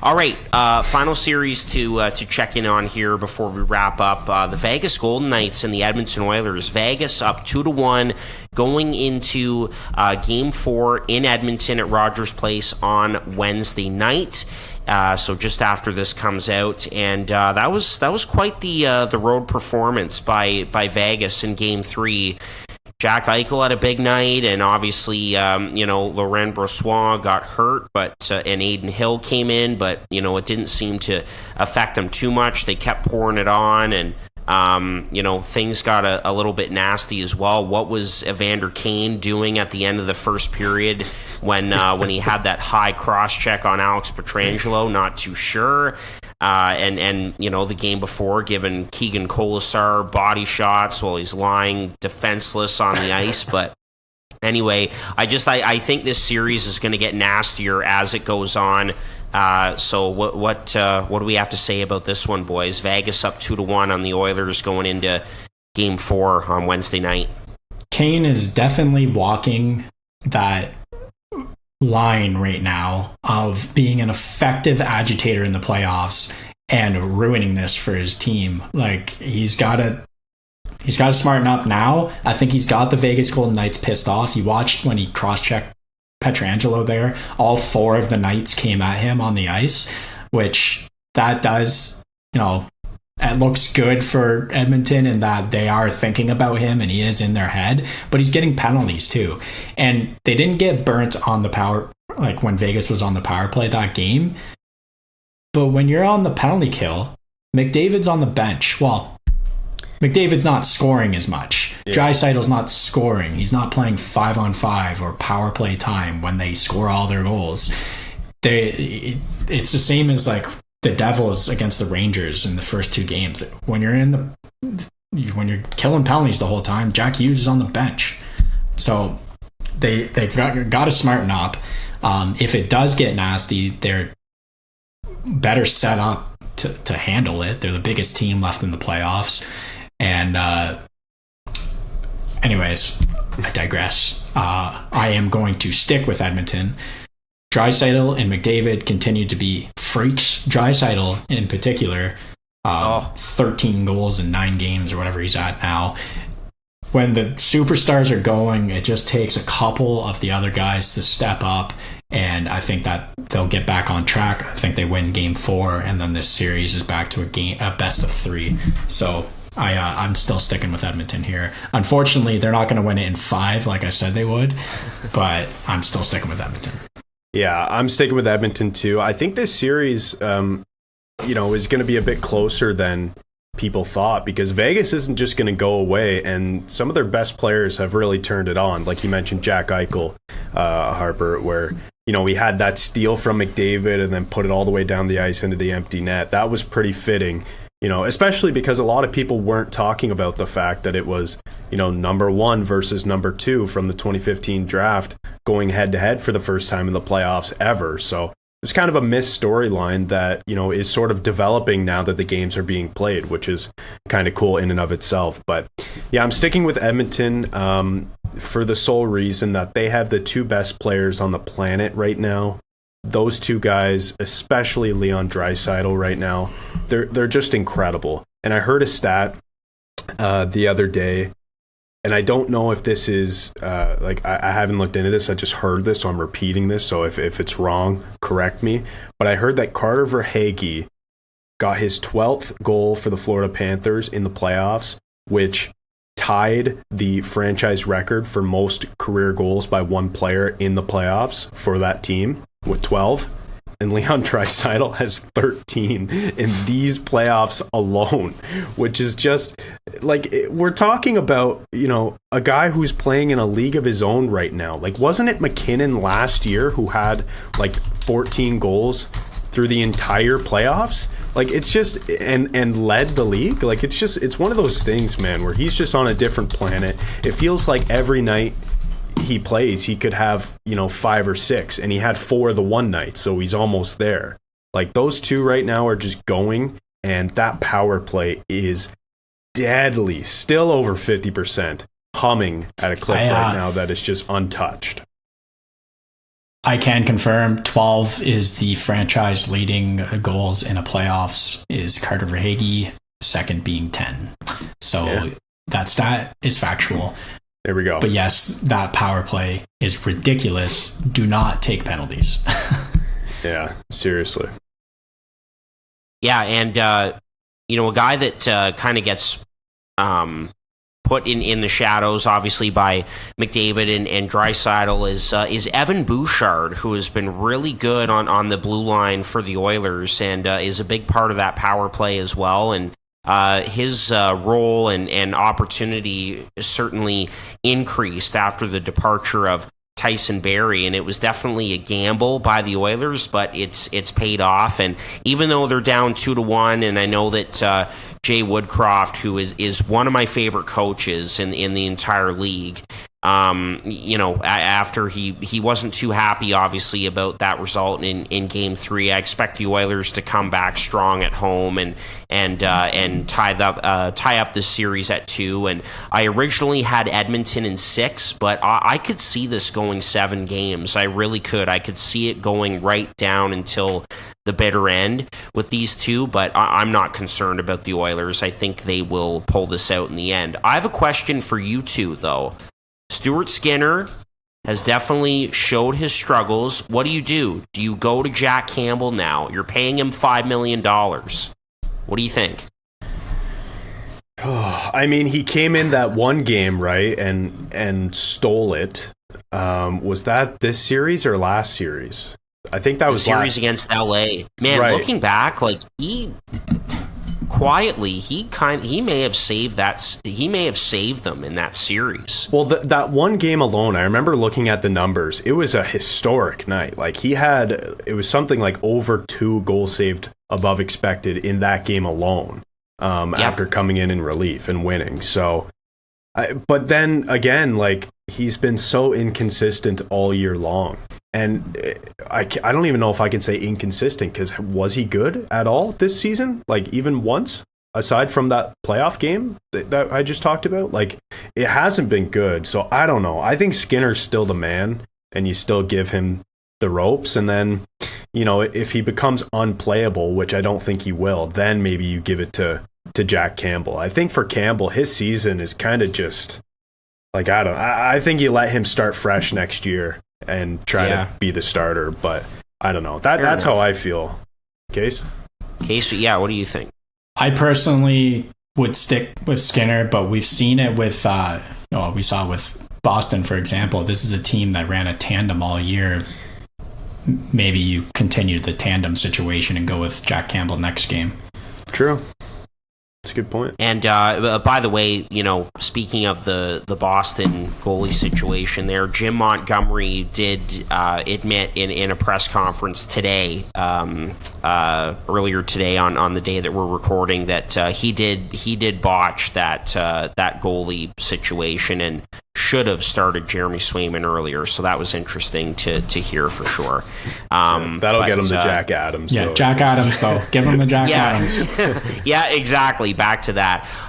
All right, final series to check in on here before we wrap up. The Vegas Golden Knights and the Edmonton Oilers. Vegas up 2-1 going into Game 4 in Edmonton at Rogers Place on Wednesday night. So just after this comes out, and that was quite the road performance by Vegas in Game 3. Jack Eichel had a big night, and obviously, Laurent Brossoit got hurt, and Adin Hill came in, but, it didn't seem to affect them too much. They kept pouring it on, and, things got a little bit nasty as well. What was Evander Kane doing at the end of the first period when he had that high cross-check on Alex Pietrangelo? Not too sure. And the game before, giving Keegan Colasar body shots while he's lying defenseless on the ice. But anyway, I think this series is going to get nastier as it goes on. So what do we have to say about this one, boys? Vegas up 2-1 on the Oilers going into Game 4 on Wednesday night. Kane is definitely walking that line right now of being an effective agitator in the playoffs and ruining this for his team. Like, he's got to smarten up now. I think he's got the Vegas Golden Knights pissed off. You watched when he cross-checked Pietrangelo there. All 4 of the Knights came at him on the ice, which that does, it looks good for Edmonton in that they are thinking about him and he is in their head, but he's getting penalties too. And they didn't get burnt on the power, like when Vegas was on the power play that game. But when you're on the penalty kill, McDavid's on the bench. Well, McDavid's not scoring as much. Yeah. Draisaitl's not scoring. He's not playing 5-on-5 or power play time when they score all their goals. It's the same as like the Devils against the Rangers in the first 2 games. When you're killing penalties the whole time, Jack Hughes is on the bench. So they've got to smarten up. If it does get nasty, they're better set up to handle it. They're the biggest team left in the playoffs. And anyways, I digress. I am going to stick with Edmonton. Draisaitl and McDavid continue to be freaks. Draisaitl in particular, 13 goals in 9 games or whatever he's at now. When the superstars are going, it just takes a couple of the other guys to step up, and I think that they'll get back on track. I think they win Game 4, and then this series is back to a best of 3. So I'm still sticking with Edmonton here. Unfortunately, they're not going to win it in 5 like I said they would, but I'm still sticking with Edmonton. Yeah, I'm sticking with Edmonton too. I think this series, is going to be a bit closer than people thought, because Vegas isn't just going to go away, and some of their best players have really turned it on. Like you mentioned, Jack Eichel, Harper, where we had that steal from McDavid and then put it all the way down the ice into the empty net. That was pretty fitting. Especially because a lot of people weren't talking about the fact that it was, number 1 versus number 2 from the 2015 draft going head to head for the first time in the playoffs ever. So it's kind of a missed storyline that, is sort of developing now that the games are being played, which is kind of cool in and of itself. But yeah, I'm sticking with Edmonton for the sole reason that they have the 2 best players on the planet right now. Those 2 guys, especially Leon Draisaitl right now, they're just incredible. And I heard a stat the other day, and I don't know if this is I haven't looked into this. I just heard this, so I'm repeating this. So if it's wrong, correct me. But I heard that Carter Verhaeghe got his 12th goal for the Florida Panthers in the playoffs, which tied the franchise record for most career goals by one player in the playoffs for that team with 12. And Leon Draisaitl has 13 in these playoffs alone, which is just like, we're talking about, a guy who's playing in a league of his own right now. Like, wasn't it McKinnon last year who had like 14 goals through the entire playoffs? Like, it's just, and led the league. Like, it's one of those things, man, where he's just on a different planet. It feels like every night he plays, he could have 5 or 6, and he had 4 the one night, so he's almost there. Like, those 2 right now are just going, and that power play is deadly, still over 50%, humming at a clip right now that is just untouched. I can confirm 12 is the franchise leading goals in a playoffs is Carter Verhaeghe, second being 10. So that stat is factual. There we go. But yes, that power play is ridiculous. Do not take penalties. Yeah, seriously. Yeah, and a guy that kind of gets put in the shadows, obviously, by McDavid and Draisaitl is Evan Bouchard, who has been really good on the blue line for the Oilers and is a big part of that power play as well. And his role and opportunity certainly increased after the departure of Tyson Barrie, and it was definitely a gamble by the Oilers, but it's paid off. And even though they're down 2-1, and I know that Jay Woodcroft, who is one of my favorite coaches in the entire league, after he wasn't too happy, obviously, about that result in Game 3. I expect the Oilers to come back strong at home and tie up this series at 2. And I originally had Edmonton in 6, but I could see this going 7 games. I really could. I could see it going right down until the bitter end with these two, but I'm not concerned about the Oilers. I think they will pull this out in the end. I have a question for you two, though. Stuart Skinner has definitely showed his struggles. What do? Do you go to Jack Campbell now? You're paying him $5 million. What do you think? I mean, he came in that one game, right, and stole it. Was that this series or last series? I think that was the series against LA. Man, right. Looking back, like he may have saved that. He may have saved them in that series. Well, that one game alone, I remember looking at the numbers. It was a historic night. Like it was something like over 2 goals saved above expected in that game alone. After coming in relief and winning. So, but then again, like he's been so inconsistent all year long. And I don't even know if I can say inconsistent, because was he good at all this season? Like even once, aside from that playoff game that I just talked about? Like it hasn't been good. So I don't know. I think Skinner's still the man, and you still give him the ropes. And then, if he becomes unplayable, which I don't think he will, then maybe you give it to Jack Campbell. I think for Campbell, his season is kind of just like, I think you let him start fresh next year and try to be the starter, but I don't know. That's how I feel. Case, yeah, what do you think? I personally would stick with Skinner, but we've seen it with we saw with Boston, for example. This is a team that ran a tandem all year. Maybe you continue the tandem situation and go with Jack Campbell next game. True. That's a good point. And by the way, speaking of the Boston goalie situation there, Jim Montgomery did admit in a press conference today, earlier today on the day that we're recording, that he did botch that goalie situation and should have started Jeremy Swayman earlier. So that was interesting to hear for sure. That'll get him the Jack Adams. Yeah, though. Jack Adams, though. Give him the Jack Adams. Yeah, exactly. Back to that.